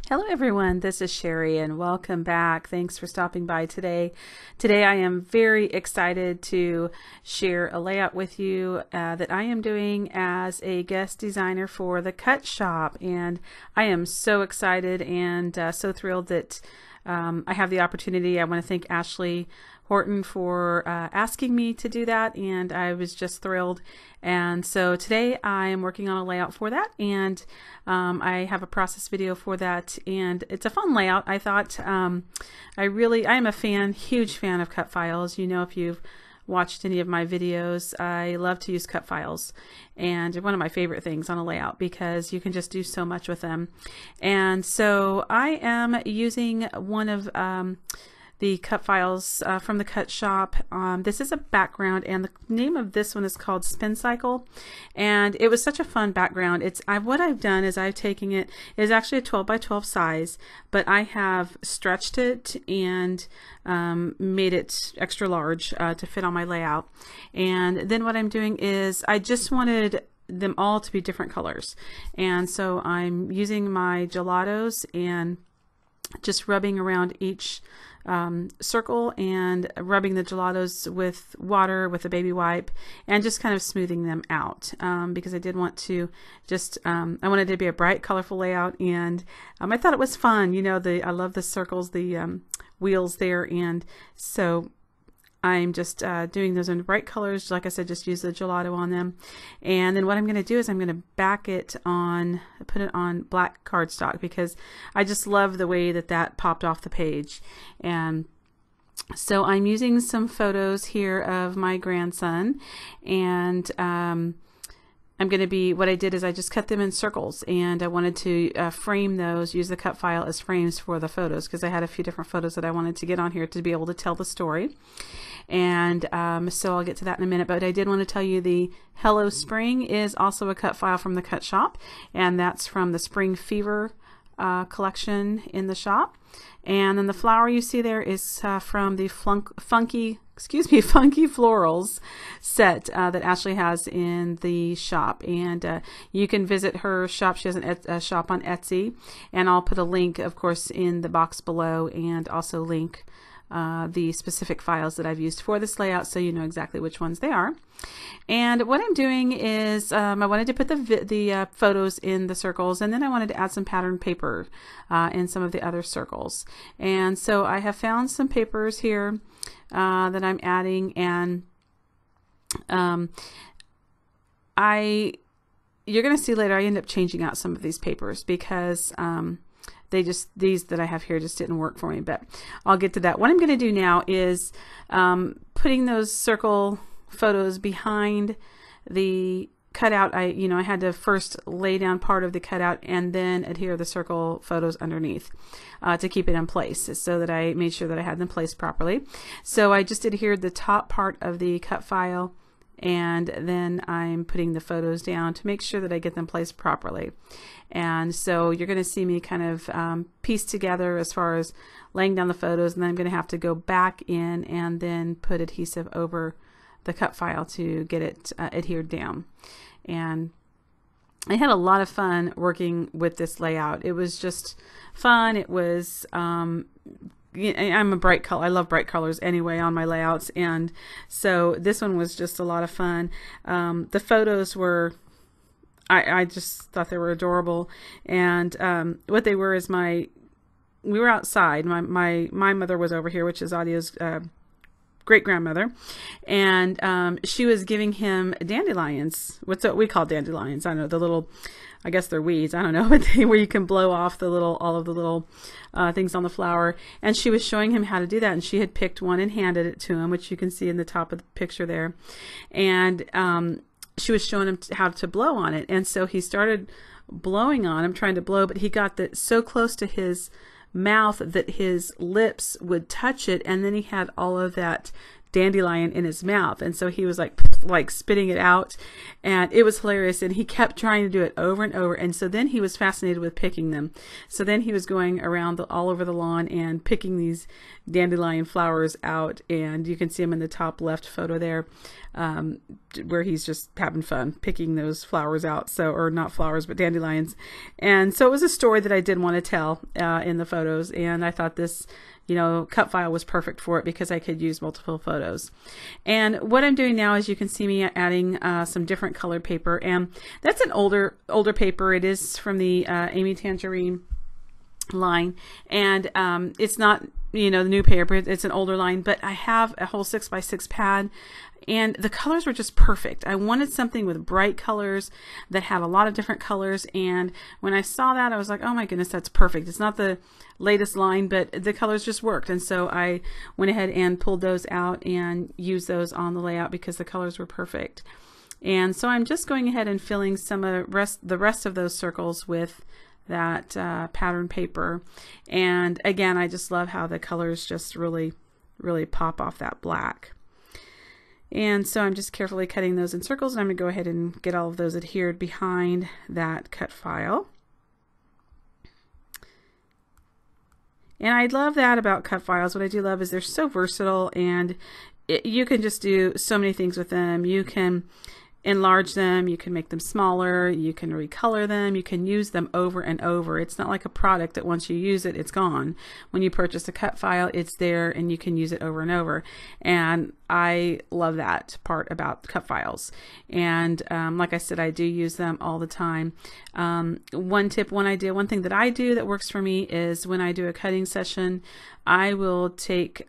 Hello everyone, this is Sherry and welcome back. Thanks for stopping by today. Today I am very excited to share a layout with you that I am doing as a guest designer for the Cut Shop, and I am so excited and so thrilled that I have the opportunity. I want to thank Ashley Horton for asking me to do that, and I was just thrilled. And so today I am working on a layout for that, and I have a process video for that, and it's a fun layout. I thought I am a fan, huge fan of cut files. You know, if you've watched any of my videos, I love to use cut files, and they're one of my favorite things on a layout because you can just do so much with them. And so I am using one of the cut files from the Cut Shop. This is a background, and the name of this one is called Spin Cycle, and it was such a fun background. What I've done is I've taken it is actually a 12 by 12 size, but I have stretched it and made it extra large to fit on my layout. And then what I'm doing is I just wanted them all to be different colors, and so I'm using my gelatos and just rubbing around each circle and rubbing the gelatos with water with a baby wipe and just kind of smoothing them out because I did want to just I wanted it to be a bright, colorful layout, and I thought it was fun. You know, I love the circles, the wheels there, and so I'm just doing those in bright colors. Like I said, just use the gelato on them. And then what I'm going to do is I'm going to put it on black cardstock because I just love the way that popped off the page. And so I'm using some photos here of my grandson, and what I did is I just cut them in circles, and I wanted to frame those, use the cut file as frames for the photos because I had a few different photos that I wanted to get on here to be able to tell the story. And so I'll get to that in a minute, but I did want to tell you the Hello Spring is also a cut file from the Cut Shop, and that's from the Spring Fever collection in the shop. And then the flower you see there is from the Funky Florals set that Ashley has in the shop, and you can visit her shop. She has a shop on Etsy, and I'll put a link, of course, in the box below, and also link the specific files that I've used for this layout so you know exactly which ones they are. And what I'm doing is I wanted to put the photos in the circles, and then I wanted to add some pattern paper in some of the other circles. And so I have found some papers here that I'm adding, and you're going to see later I end up changing out some of these papers because these that I have here just didn't work for me, but I'll get to that. What I'm going to do now is putting those circle photos behind the cutout. I had to first lay down part of the cutout and then adhere the circle photos underneath to keep it in place, so that I made sure that I had them placed properly. So I just adhered the top part of the cut file, and then I'm putting the photos down to make sure that I get them placed properly. And so you're going to see me kind of piece together as far as laying down the photos, and then I'm going to have to go back in and then put adhesive over the cut file to get it adhered down. And I had a lot of fun working with this layout. It was just fun. It was I'm a bright color. I love bright colors anyway on my layouts, and so this one was just a lot of fun. The photos were, I just thought they were adorable, and what they were is we were outside. My mother was over here, which is Audio's great grandmother, and she was giving him dandelions. What we call dandelions. I don't know, the little, I guess they're weeds. I don't know, but where you can blow off all of the little things on the flower. And she was showing him how to do that. And she had picked one and handed it to him, which you can see in the top of the picture there. And she was showing him how to blow on it. And so he started blowing on him, trying to blow, but he got so close to his mouth that his lips would touch it, and then he had all of that dandelion in his mouth, and so he was like like spitting it out, and it was hilarious. And he kept trying to do it over and over. And so then he was fascinated with picking them. So then he was going around all over the lawn and picking these dandelion flowers out. And you can see him in the top left photo there, where he's just having fun picking those flowers out. So, or not flowers, but dandelions. And so it was a story that I did want to tell in the photos. And I thought this, cut file was perfect for it because I could use multiple photos. And what I'm doing now is you can see me adding some different colored paper, and that's an older paper. It is from the Amy Tangerine line, and it's not the new paper, it's an older line, but I have a whole 6x6 pad, and the colors were just perfect. I wanted something with bright colors that had a lot of different colors, and when I saw that, I was like, oh my goodness, that's perfect. It's not the latest line, but the colors just worked, and so I went ahead and pulled those out and used those on the layout because the colors were perfect. And so I'm just going ahead and filling the rest of those circles with that pattern paper. And again, I just love how the colors just really pop off that black. And so I'm just carefully cutting those in circles, and I'm going to go ahead and get all of those adhered behind that cut file. And I love that about cut files. What I do love is they're so versatile, and you can just do so many things with them. You can enlarge them, you can make them smaller, you can recolor them, you can use them over and over. It's not like a product that once you use it, it's gone. When you purchase a cut file, it's there and you can use it over and over. And I love that part about cut files. And like I said, I do use them all the time. One thing that I do that works for me is when I do a cutting session, I will take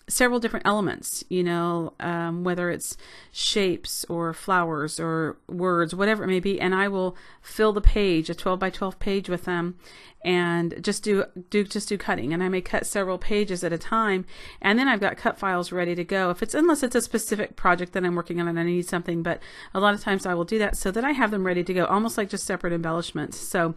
several different elements, whether it's shapes or flowers or words, whatever it may be, and I will fill the page, a 12 by 12 page, with them, and just do cutting. And I may cut several pages at a time, and then I've got cut files ready to go unless it's a specific project that I'm working on and I need something. But a lot of times I will do that so that I have them ready to go, almost like just separate embellishments, so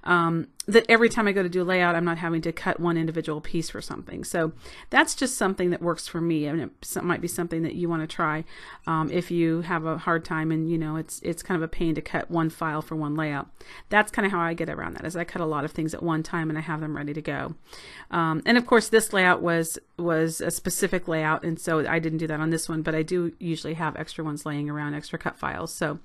that every time I go to do a layout, I'm not having to cut one individual piece for something. So that's just something that works for me. I mean, it might be something that you want to try if you have a hard time and it's kind of a pain to cut one file for one layout. That's kind of how I get around that, is I cut a lot of things at one time and I have them ready to go. And of course, this layout was a specific layout, and so I didn't do that on this one, but I do usually have extra ones laying around, extra cut files. So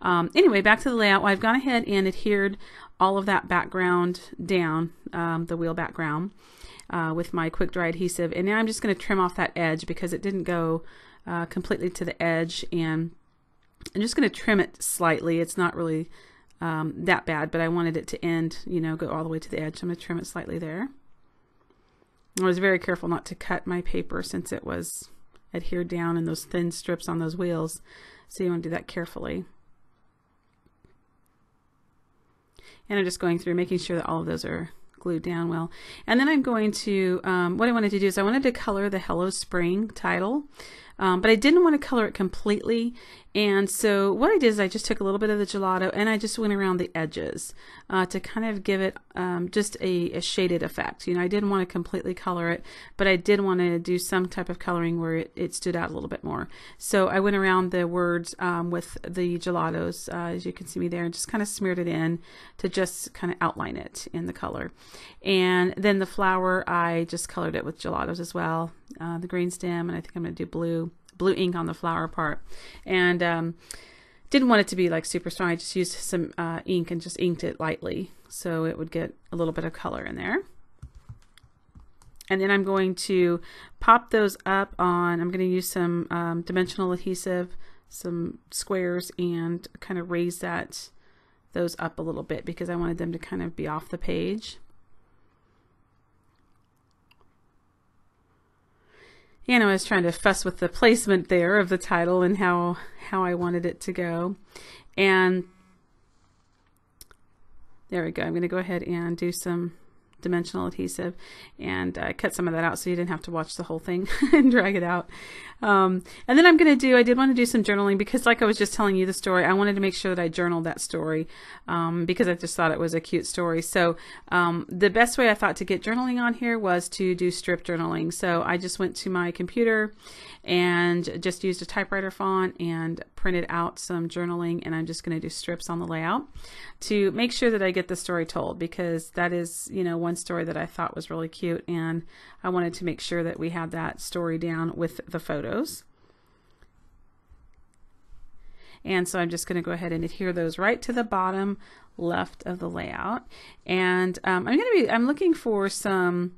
anyway, back to the layout. Well, I've gone ahead and adhered all of that background down, the wheel background, with my quick dry adhesive. And now I'm just going to trim off that edge because it didn't go completely to the edge, and I'm just going to trim it slightly. It's not really that bad, but I wanted it to end, go all the way to the edge. So I'm going to trim it slightly there. I was very careful not to cut my paper since it was adhered down in those thin strips on those wheels. So you want to do that carefully. And I'm just going through making sure that all of those are glued down well. And then I'm going to, what I wanted to do is I wanted to color the Hello Spring title, but I didn't want to color it completely. And so what I did is I just took a little bit of the gelato and I just went around the edges to kind of give it just a shaded effect. I didn't want to completely color it, but I did want to do some type of coloring where it stood out a little bit more. So I went around the words with the gelatos, as you can see me there, and just kind of smeared it in to just kind of outline it in the color. And then the flower, I just colored it with gelatos as well, the green stem, and I think I'm going to do blue ink on the flower part. And didn't want it to be like super strong. I just used some ink and just inked it lightly so it would get a little bit of color in there. And then I'm going to pop those up on, I'm going to use some dimensional adhesive, some squares, and kind of raise those up a little bit because I wanted them to kind of be off the page. I was trying to fuss with the placement there of the title and how I wanted it to go. And there we go. I'm going to go ahead and do some dimensional adhesive, and I cut some of that out so you didn't have to watch the whole thing and drag it out. And then I did want to do some journaling, because like I was just telling you the story, I wanted to make sure that I journaled that story, because I just thought it was a cute story. So the best way I thought to get journaling on here was to do strip journaling. So I just went to my computer and just used a typewriter font and printed out some journaling, and I'm just going to do strips on the layout to make sure that I get the story told, because that is, you know, one story that I thought was really cute, and I wanted to make sure that we had that story down with the photos. And so I'm just going to go ahead and adhere those right to the bottom left of the layout. And I'm looking for some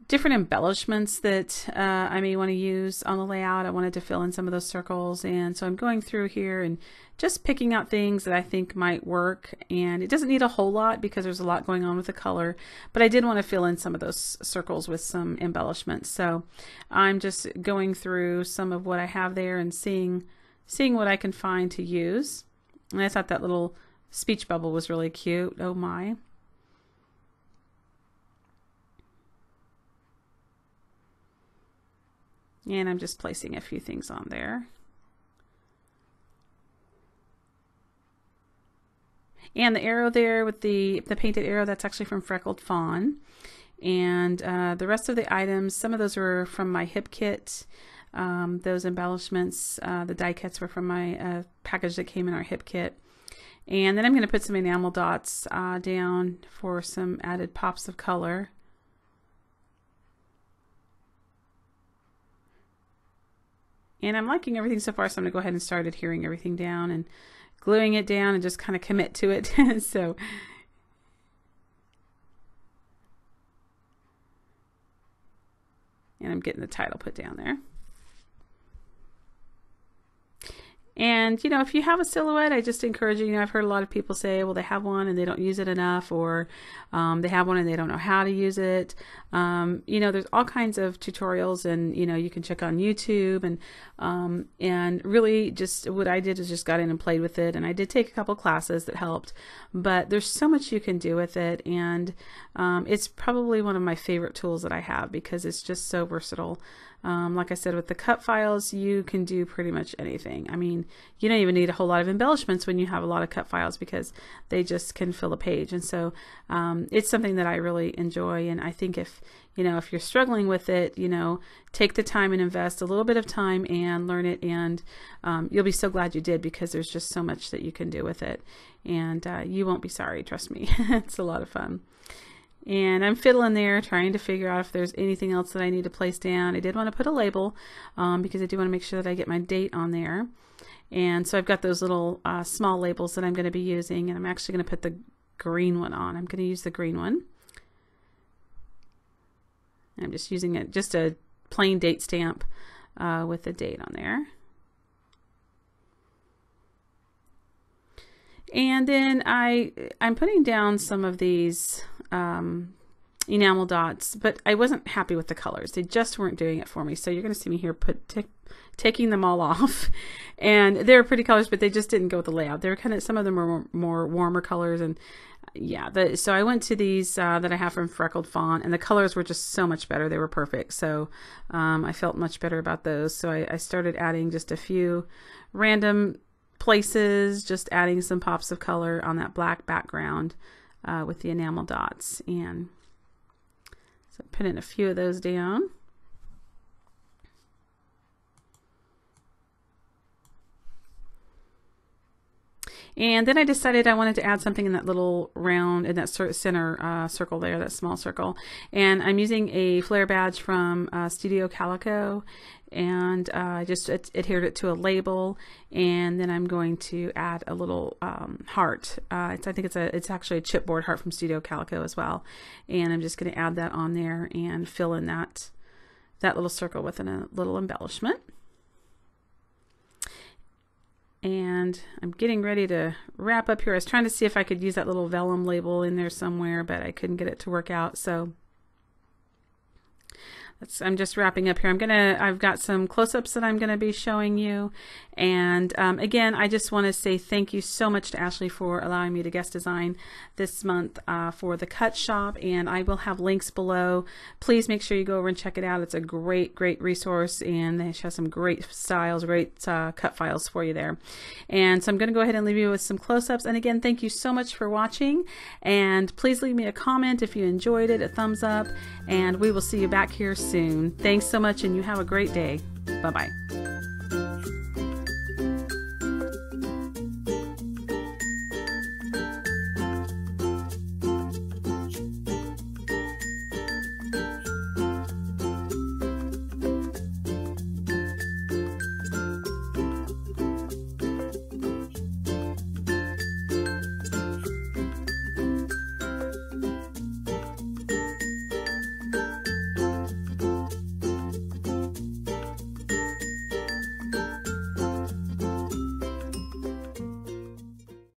different embellishments that I may want to use on the layout. I wanted to fill in some of those circles, and so I'm going through here and just picking out things that I think might work. And it doesn't need a whole lot because there's a lot going on with the color, but I did want to fill in some of those circles with some embellishments. So I'm just going through some of what I have there and seeing what I can find to use. And I thought that little speech bubble was really cute. Oh my. And I'm just placing a few things on there. And the arrow there with the painted arrow, that's actually from Freckled Fawn. And the rest of the items, some of those were from my hip kit. Those embellishments, the die cuts were from my package that came in our hip kit. And then I'm going to put some enamel dots down for some added pops of color. And I'm liking everything so far, so I'm going to go ahead and start adhering everything down and gluing it down and just kind of commit to it. So, and I'm getting the title put down there. And, you know, if you have a silhouette, I just encourage you, I've heard a lot of people say, well, they have one and they don't use it enough, or they have one and they don't know how to use it. You know, there's all kinds of tutorials, and, you know, you can check on YouTube, and really just what I did is just got in and played with it. And I did take a couple classes that helped, but there's so much you can do with it. And it's probably one of my favorite tools that I have, because it's just so versatile. Like I said, with the cut files, you can do pretty much anything. I mean, you don't even need a whole lot of embellishments when you have a lot of cut files, because they just can fill a page. And so it's something that I really enjoy. And I think if you're struggling with it, take the time and invest a little bit of time and learn it. And you'll be so glad you did, because there's just so much that you can do with it. And you won't be sorry, trust me. It's a lot of fun. And I'm fiddling there, trying to figure out if there's anything else that I need to place down. I did want to put a label because I do want to make sure that I get my date on there. And so I've got those little small labels that I'm going to be using, and I'm actually going to put the green one on. I'm going to use the green one. I'm just using it, just a plain date stamp with the date on there. And then I'm putting down some of these enamel dots, but I wasn't happy with the colors. They just weren't doing it for me. So you're going to see me here taking them all off. And they're pretty colors, but they just didn't go with the layout. They're kind of, some of them are more warmer colors. And yeah, so I went to these that I have from Freckled Fawn, and the colors were just so much better. They were perfect. So I felt much better about those. So I started adding just a few random places, just adding some pops of color on that black background with the enamel dots. And so put in a few of those down. And then I decided I wanted to add something in that little round, in that center circle there, that small circle. And I'm using a flare badge from Studio Calico, and I just adhered it to a label. And then I'm going to add a little heart. I think it's actually a chipboard heart from Studio Calico as well. And I'm just going to add that on there and fill in that little circle with a little embellishment. And I'm getting ready to wrap up here. I was trying to see if I could use that little vellum label in there somewhere, but I couldn't get it to work out. So I'm just wrapping up here. I've got some close-ups that I'm gonna be showing you. And again, I just want to say thank you so much to Ashley for allowing me to guest design this month for the cut shop, and I will have links below. Please make sure you go over and check it out. It's a great resource, and they have some great styles, great cut files for you there. And so I'm going to go ahead and leave you with some close-ups. And again, thank you so much for watching, and please leave me a comment if you enjoyed it, a thumbs up, and we will see you back here soon. Thanks so much, and you have a great day. Bye-bye.